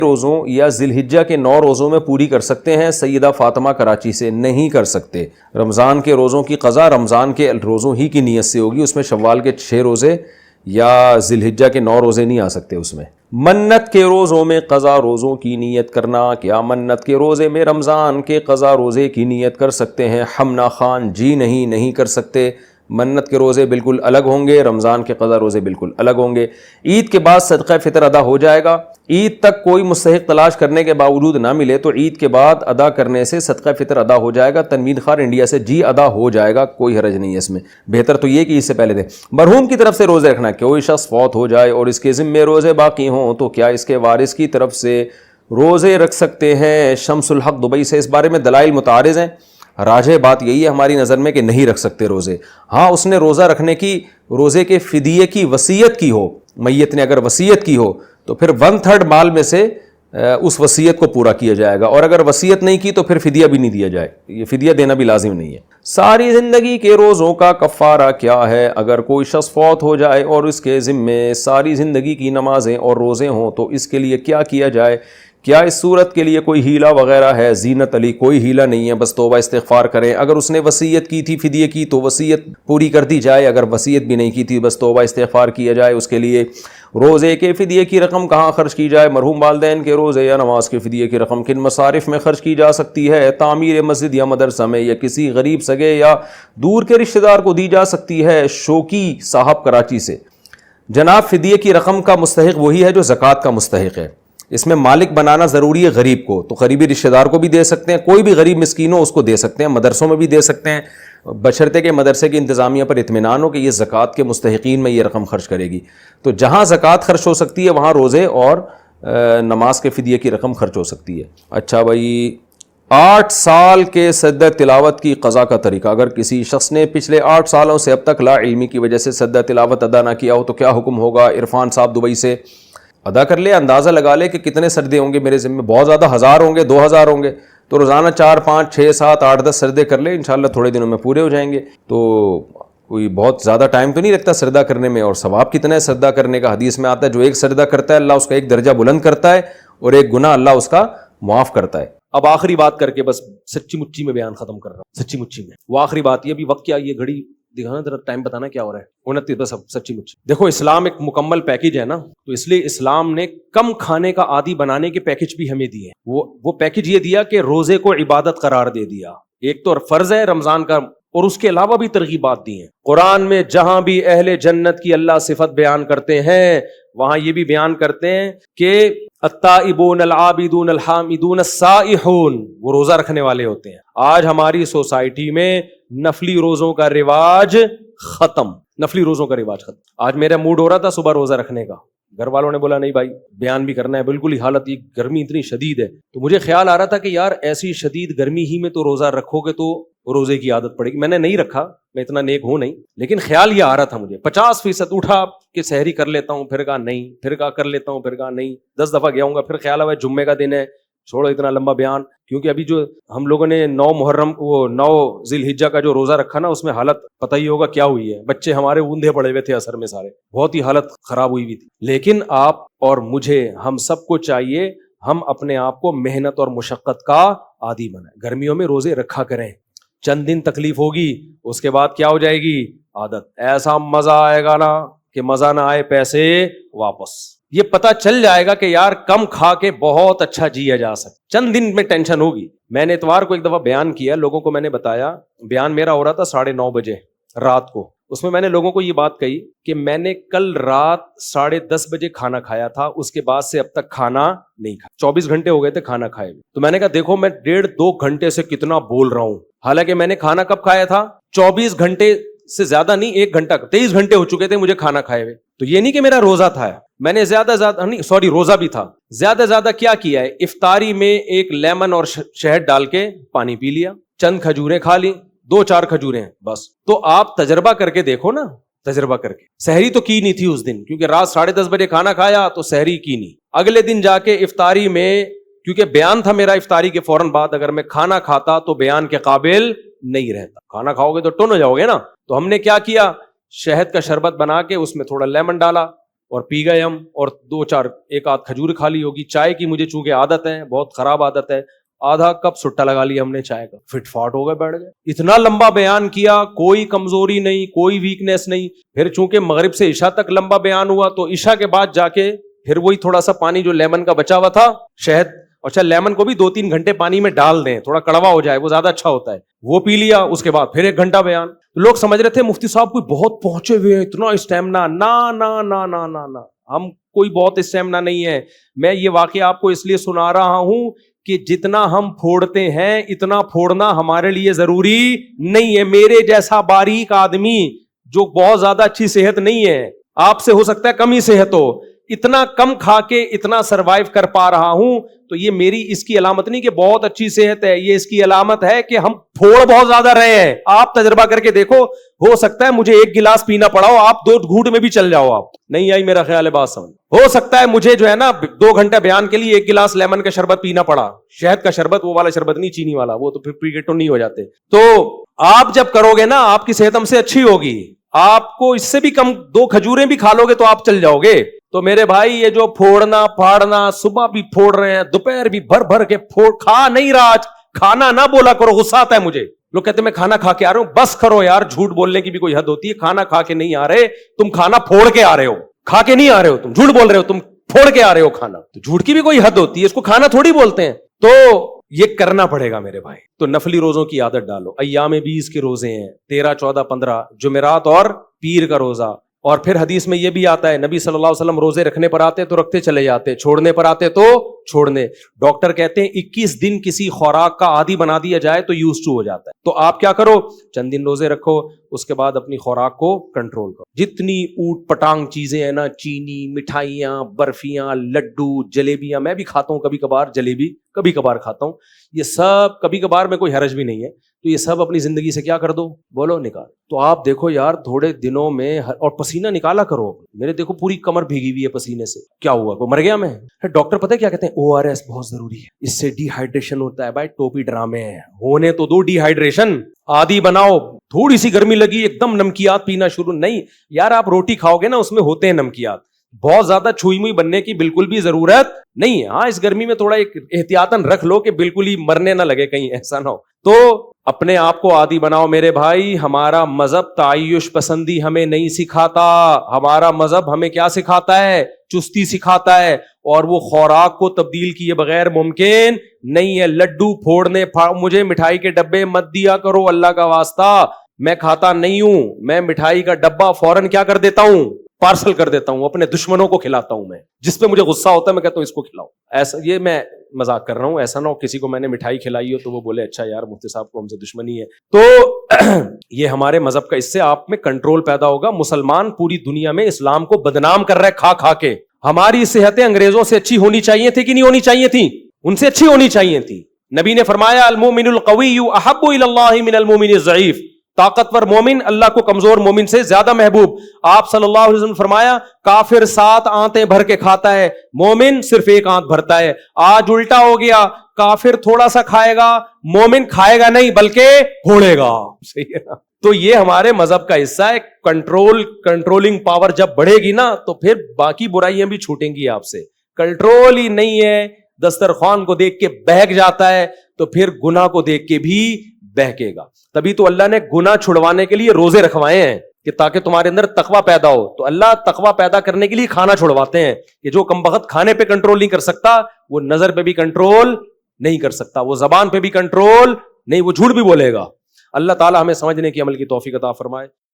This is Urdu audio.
روزوں یا ذی الحجہ کے 9 روزوں میں پوری کر سکتے ہیں، سیدہ فاطمہ کراچی سے نہیں کر سکتے۔ رمضان کے روزوں کی قضا رمضان کے روزوں ہی کی نیت سے ہوگی، اس میں شوال کے 6 روزے یا ذی الحجہ کے 9 روزے نہیں آ سکتے اس میں۔ منت کے روزوں میں قضا روزوں کی نیت کرنا، کیا منت کے روزے میں رمضان کے قضا روزے کی نیت کر سکتے ہیں؟ حمنا خان جی نہیں کر سکتے۔ منت کے روزے بالکل الگ ہوں گے، رمضان کے قضا روزے بالکل الگ ہوں گے۔ عید کے بعد صدقہ فطر ادا ہو جائے گا، عید تک کوئی مستحق تلاش کرنے کے باوجود نہ ملے تو عید کے بعد ادا کرنے سے صدقہ فطر ادا ہو جائے گا۔ تنوین خار انڈیا سے جی ادا ہو جائے گا، کوئی حرج نہیں ہے اس میں، بہتر تو یہ کہ اس سے پہلے دے۔ مرحوم کی طرف سے روزے رکھنا، کوئی شخص فوت ہو جائے اور اس کے ذمے روزے باقی ہوں تو کیا اس کے وارث کی طرف سے روزے رکھ سکتے ہیں؟ شمس الحق دبئی سے، اس بارے میں دلائل متعارض ہیں، راجح بات یہی ہے ہماری نظر میں کہ نہیں رکھ سکتے روزے۔ ہاں اس نے روزہ رکھنے کی، روزے کے فدیے کی وصیت کی ہو، میت نے اگر وصیت کی ہو تو پھر 1/3 مال میں سے اس وصیت کو پورا کیا جائے گا، اور اگر وصیت نہیں کی تو پھر فدیہ بھی نہیں دیا جائے، یہ فدیہ دینا بھی لازم نہیں ہے۔ ساری زندگی کے روزوں کا کفارہ کیا ہے؟ اگر کوئی شخص فوت ہو جائے اور اس کے ذمے ساری زندگی کی نمازیں اور روزے ہوں تو اس کے لیے کیا کیا جائے؟ کیا اس صورت کے لیے کوئی ہیلہ وغیرہ ہے؟ زینت علی کوئی ہیلہ نہیں ہے، بس توبہ استغفار کریں۔ اگر اس نے وصیت کی تھی فدیے کی تو وصیت پوری کر دی جائے، اگر وصیت بھی نہیں کی تھی بس توبہ استغفار کیا جائے اس کے لیے۔ روزے کے فدیے کی رقم کہاں خرچ کی جائے؟ مرحوم والدین کے روزے یا نماز کے فدیے کی رقم کن مصارف میں خرچ کی جا سکتی ہے؟ تعمیر مسجد یا مدرسہ میں، یا کسی غریب سگے یا دور کے رشتہ دار کو دی جا سکتی ہے؟ شوکی صاحب کراچی سے۔ جناب فدیے کی رقم کا مستحق وہی ہے جو زکوٰۃ کا مستحق ہے، اس میں مالک بنانا ضروری ہے غریب کو، تو قریبی رشتہ دار کو بھی دے سکتے ہیں، کوئی بھی غریب مسکین ہو اس کو دے سکتے ہیں، مدرسوں میں بھی دے سکتے ہیں، بشرطے کہ مدرسے کی انتظامیہ پر اطمینان ہو کہ یہ زکوٰۃ کے مستحقین میں یہ رقم خرچ کرے گی۔ تو جہاں زکوٰۃ خرچ ہو سکتی ہے وہاں روزے اور نماز کے فدیے کی رقم خرچ ہو سکتی ہے۔ اچھا بھائی، 8 سال کے سجدہ تلاوت کی قضا کا طریقہ، اگر کسی شخص نے پچھلے 8 سالوں سے اب تک لا علمی کی وجہ سے سجدہ تلاوت ادا نہ کیا ہو تو کیا حکم ہوگا؟ عرفان صاحب دبئی سے۔ ادا کر لے، اندازہ لگا لے کہ کتنے سجدے ہوں گے میرے ذمہ، بہت زیادہ 1000 ہوں گے، 2000 ہوں گے، تو روزانہ 4 5 6 7 8 10 سجدے کر لے، انشاءاللہ تھوڑے دنوں میں پورے ہو جائیں گے۔ تو کوئی بہت زیادہ ٹائم تو نہیں لگتا سجدہ کرنے میں، اور ثواب کتنا ہے سجدہ کرنے کا؟ حدیث میں آتا ہے جو ایک سجدہ کرتا ہے اللہ اس کا ایک درجہ بلند کرتا ہے اور ایک گناہ اللہ اس کا معاف کرتا ہے۔ اب آخری بات کر کے بس سچی مچی میں بیان ختم کر رہا ہوں، سچی مچی میں وہ آخری بات یہ، ابھی وقت کیا، یہ گھڑی دکھانا ذرا، ٹائم بتانا کیا ہو رہا ہے؟ 29 بس، اب سچی مچی دیکھو، اسلام ایک مکمل پیکج ہے نا، تو اس لیے اسلام نے کم کھانے کا عادی بنانے کے پیکج بھی ہمیں دیے، وہ پیکج یہ دیا کہ روزے کو عبادت قرار دے دیا، ایک تو فرض ہے رمضان کا، اور اس کے علاوہ بھی ترغیبات دی ہیں۔ قرآن میں جہاں بھی اہل جنت کی اللہ صفت بیان کرتے ہیں وہاں یہ بھی بیان کرتے ہیں کہ التائبون العابدون الحامدون السائحون، وہ روزہ رکھنے والے ہوتے ہیں۔ آج ہماری سوسائٹی میں نفلی روزوں کا رواج ختم، نفلی روزوں کا رواج ختم۔ آج میرا موڈ ہو رہا تھا صبح روزہ رکھنے کا، گھر والوں نے بولا نہیں بھائی بیان بھی کرنا ہے، بالکل ہی حالت، یہ گرمی اتنی شدید ہے، تو مجھے خیال آ رہا تھا کہ یار ایسی شدید گرمی ہی میں تو روزہ رکھو گے تو روزے کی عادت پڑے گی۔ میں نے نہیں رکھا، میں اتنا نیک ہوں نہیں، لیکن خیال یہ آ رہا تھا مجھے 50% اٹھا کہ سحری کر لیتا ہوں، پھر کہا نہیں، پھر کہا کر لیتا ہوں، پھر کہا نہیں، 10 دفعہ گیا ہوں گا، پھر خیال آیا جمعے کا دن ہے، چھوڑو اتنا لمبا بیان، کیونکہ ابھی جو ہم لوگوں نے 9 ذی الحجہ کا جو روزہ رکھا نا اس میں حالت پتہ ہی ہوگا کیا ہوئی ہے، بچے ہمارے اوندھے پڑے ہوئے تھے اثر میں، سارے بہت ہی حالت خراب ہوئی تھی۔ لیکن آپ اور مجھے، ہم سب کو چاہیے ہم اپنے آپ کو محنت اور مشقت کا عادی بنائیں، گرمیوں میں روزے رکھا کریں، چند دن تکلیف ہوگی اس کے بعد کیا ہو جائے گی؟ عادت۔ ایسا مزہ آئے گا نا کہ مزہ نہ آئے پیسے واپس، یہ پتہ چل جائے گا کہ یار کم کھا کے بہت اچھا جیا جا سکتا، چند دن میں ٹینشن ہوگی۔ میں نے اتوار کو ایک دفعہ بیان کیا، لوگوں کو میں نے بتایا، بیان میرا ہو رہا تھا 9:30 بجے رات کو، اس میں نے لوگوں کو یہ بات کہی کہ میں نے کل رات 10:30 بجے کھانا کھایا تھا، اس کے بعد سے اب تک کھانا نہیں کھایا، 24 گھنٹے ہو گئے تھے کھانا کھائے ہوئے۔ تو میں نے کہا دیکھو میں 1.5-2 گھنٹے سے کتنا بول رہا ہوں، حالانکہ میں نے کھانا کب کھایا تھا؟ 24 گھنٹے سے زیادہ نہیں، 1 گھنٹہ، 23 گھنٹے ہو چکے تھے مجھے کھانا کھائے ہوئے۔ تو یہ نہیں کہ میرا روزہ تھا، میں نے روزہ بھی تھا، زیادہ کیا کیا ہے، افطاری میں 1 لیمن اور شہد ڈال کے پانی پی لیا، چند کھجوریں کھا لی، 2-4 کھجوریں بس۔ تو آپ تجربہ کر کے دیکھو نا، تجربہ کر کے، سحری تو کی نہیں تھی اس دن کیونکہ رات 10:30 بجے کھانا کھایا تو سحری کی نہیں، اگلے دن جا کے افطاری میں، کیونکہ بیان تھا میرا افطاری کے فوراً بعد، اگر میں کھانا کھاتا تو بیان کے قابل نہیں رہتا، کھانا کھاؤ گے تو ٹن ہو جاؤ گے نا۔ تو ہم نے کیا کیا، شہد کا شربت بنا کے اس میں تھوڑا لیمن ڈالا، اور پی گئے ہم, اور 2-4 ایک آدھ کھجور کھا لی ہوگی. چائے کی مجھے چونکہ عادت ہے, بہت خراب عادت ہے, آدھا کپ سٹا لگا لیا ہم نے چائے کا, فٹ فاٹ ہو گئے, بیٹھ گئے. اتنا لمبا بیان کیا, کوئی کمزوری نہیں, کوئی ویکنیس نہیں. پھر چونکہ مغرب سے عشاء تک لمبا بیان ہوا, تو عشاء کے بعد جا کے پھر وہی تھوڑا سا پانی جو لیمن کا بچا ہوا تھا, شہد, اچھا لیمن کو بھی 2-3 گھنٹے پانی میں ڈال دیں, تھوڑا کڑوا ہو جائے, وہ زیادہ اچھا ہوتا ہے, وہ پی لیا. اس کے بعد پھر 1 گھنٹہ بیان. لوگ سمجھ رہے تھے مفتی صاحب کوئی بہت پہنچے ہوئے ہیں, اتنا اسٹیمنا. نا نا نا نا نا نا, ہم کوئی بہت اسٹیمنا نہیں ہے. میں یہ واقعہ آپ کو اس لیے سنا رہا ہوں کہ جتنا ہم پھوڑتے ہیں اتنا پھوڑنا ہمارے لیے ضروری نہیں ہے. میرے جیسا باریک آدمی جو بہت زیادہ اچھی صحت نہیں ہے, آپ سے ہو سکتا ہے کم ہی صحت ہو, اتنا کم کھا کے اتنا سروائیو کر پا رہا ہوں, تو یہ میری اس کی علامت نہیں کہ بہت اچھی صحت ہے, یہ اس کی علامت ہے کہ ہم پھوڑ بہت زیادہ رہے ہیں. آپ تجربہ کر کے دیکھو, ہو سکتا ہے مجھے 1 گلاس پینا پڑا ہو, آپ 2 گھونٹ میں بھی چل جاؤ. آپ نہیں آئی میرا خیال ہے بات سمجھ. ہو سکتا ہے مجھے جو ہے نا 2 گھنٹے بیان کے لیے 1 گلاس لیمن کا شربت پینا پڑا, شہد کا شربت, وہ والا شربت نہیں, چینی والا, وہ تو پھر پریگیٹو نہیں ہو جاتے. تو آپ جب کرو گے نا, آپ کی صحت ہم سے اچھی ہوگی. آپ کو اس سے بھی کم 2 کھجوریں بھی کھا لو گے تو آپ چل جاؤ گے. تو میرے بھائی یہ جو پھوڑنا پھاڑنا, صبح بھی پھوڑ رہے ہیں, دوپہر بھی بھر بھر کے پھوڑ, کھا نہیں رہا آج, کھانا نہ بولا کرو, غصہ آتا ہے مجھے. لوگ کہتے ہیں میں کھانا کھا کے آ رہا ہوں, بس کرو یار, جھوٹ بولنے کی بھی کوئی حد ہوتی ہے. کھانا کھا کے نہیں آ رہے تم, کھانا پھوڑ کے آ رہے ہو. کھا کے نہیں آ رہے ہو تم, جھوٹ بول رہے ہو, تم پھوڑ کے آ رہے ہو کھانا. تو جھوٹ کی بھی کوئی حد ہوتی ہے, اس کو کھانا تھوڑی بولتے ہیں. تو یہ کرنا پڑے گا میرے بھائی. تو نفلی روزوں کی عادت ڈالو. ایام 20 کے روزے ہیں, 13, 14, 15, جمعرات اور پیر کا روزہ. اور پھر حدیث میں یہ بھی آتا ہے, نبی صلی اللہ علیہ وسلم روزے رکھنے پر آتے تو رکھتے چلے جاتے, چھوڑنے پر آتے تو چھوڑنے. ڈاکٹر کہتے ہیں 21 دن کسی خوراک کا عادی بنا دیا جائے تو یوز ٹو ہو جاتا ہے. تو آپ کیا کرو, چند دن روزے رکھو, اس کے بعد اپنی خوراک کو کنٹرول کرو. جتنی اوٹ پٹانگ چیزیں ہیں نا, چینی, مٹھائیاں, برفیاں, لڈو, جلیبیاں, میں بھی کھاتا ہوں کبھی کبھار, جلیبی کبھی کبھار کھاتا ہوں, یہ سب کبھی کبھار میں کوئی حرج بھی نہیں ہے. تو یہ سب اپنی زندگی سے کیا کر دو, بولو نکال. تو آپ دیکھو یار تھوڑے دنوں میں, اور پسینہ نکالا کرو. میرے دیکھو پوری کمر بھیگی ہوئی ہے پسینے سے, کیا ہوا, وہ مر گیا میں. ڈاکٹر پتہ ہے کیا کہتے ہیں, ORS بہت ضروری ہے, اس سے ڈی ہائیڈریشن ہوتا ہے. بھائی ٹوپی ڈرامے ہیں, ہونے تو دو ڈی ہائیڈریشن, عادی بناؤ. تھوڑی سی گرمی لگی ایک دم نمکیات پینا شروع, نہیں یار, آپ روٹی کھاؤ گے نا اس میں ہوتے ہیں نمکیات, بہت زیادہ چھوئی موئی بننے کی بالکل بھی ضرورت نہیں ہے. ہاں اس گرمی میں تھوڑا ایک احتیاطاً رکھ لو کہ بالکل ہی مرنے نہ لگے, کہیں ایسا نہ ہو. تو اپنے آپ کو عادی بناؤ میرے بھائی. ہمارا مذہب تعیش پسندی ہمیں نہیں سکھاتا, ہمارا مذہب ہمیں کیا سکھاتا ہے, چستی سکھاتا ہے. اور وہ خوراک کو تبدیل کیے بغیر ممکن نہیں ہے. لڈو پھوڑنے, مجھے مٹھائی کے ڈبے مت دیا کرو اللہ کا واسطہ, میں کھاتا نہیں ہوں. میں مٹھائی کا ڈبہ فوراً کیا کر دیتا ہوں, پارسل کر دیتا ہوں, اپنے دشمنوں کو کھلاتا ہوں. میں جس پہ مجھے غصہ ہوتا ہے میں کہتا ہوں اس کو کھلاؤ. ایسا, یہ میں مذاق کر رہا ہوں, ایسا نہ ہو کسی کو میں نے مٹھائی کھلائی ہو تو وہ بولے اچھا یار مفتی صاحب کو ہم سے دشمنی ہے. تو یہ ہمارے مذہب کا, اس سے آپ میں کنٹرول پیدا ہوگا. مسلمان پوری دنیا میں اسلام کو بدنام کر رہے کھا کھا کے. ہماری صحتیں انگریزوں سے اچھی ہونی چاہیے تھی کہ نہیں ہونی چاہیے تھی, ان سے اچھی ہونی چاہیے تھی. نبی نے فرمایا المومن القوی احب الی اللہ من المومن الضعیف, طاقتور مومن اللہ کو کمزور مومن سے زیادہ محبوب. آپ صلی اللہ علیہ وسلم فرمایا کافر 7 آنتیں بھر کے کھاتا ہے, مومن صرف 1 آنت بھرتا ہے. آج الٹا ہو گیا, کافر تھوڑا سا کھائے گا, مومن کھائے گا نہیں بلکہ پھوڑے گا. صحیح ہے نا. تو یہ ہمارے مذہب کا حصہ ہے. کنٹرولنگ پاور جب بڑھے گی نا تو پھر باقی برائیاں بھی چھوٹیں گی آپ سے. کنٹرول ہی نہیں ہے, دسترخوان کو دیکھ کے بہک جاتا ہے تو پھر گناہ کو دیکھ کے بھی بہکے گا. تبھی تو اللہ نے گناہ چھڑوانے کے لیے روزے رکھوائے ہیں کہ تاکہ تمہارے اندر تقوی پیدا ہو. تو اللہ تقوی پیدا کرنے کے لیے کھانا چھڑواتے ہیں کہ جو کمبخت کھانے پہ کنٹرول نہیں کر سکتا وہ نظر پہ بھی کنٹرول نہیں کر سکتا, وہ زبان پہ بھی کنٹرول نہیں, وہ جھوٹ بھی بولے گا. اللہ تعالی ہمیں سمجھنے کی عمل کی توفیق عطا فرمائے.